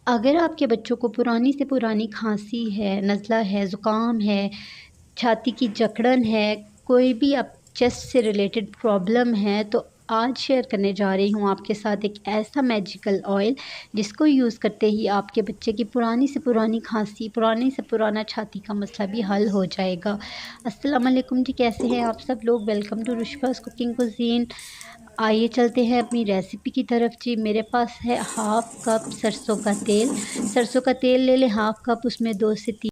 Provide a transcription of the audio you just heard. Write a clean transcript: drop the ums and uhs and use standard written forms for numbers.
अगर आपके बच्चों को पुरानी से पुरानी खांसी है, नज़ला है, ज़ुकाम है, छाती की जकड़न है, कोई भी आप चेस्ट से रिलेटेड प्रॉब्लम है, तो आज शेयर करने जा रही हूँ आपके साथ एक ऐसा मैजिकल ऑयल जिसको यूज़ करते ही आपके बच्चे की पुरानी से पुरानी खांसी, पुरानी से पुराना छाती का मसला भी हल हो जाएगा। अस्सलाम वालेकुम जी, कैसे हैं आप सब लोग? Welcome to Rushfas cooking cuisine. आइए चलते हैं अपनी रेसिपी की तरफ जी। मेरे पास है हाफ़ कप सरसों का तेल। सरसों का तेल ले लें हाफ़ कप, उसमें 2 से 3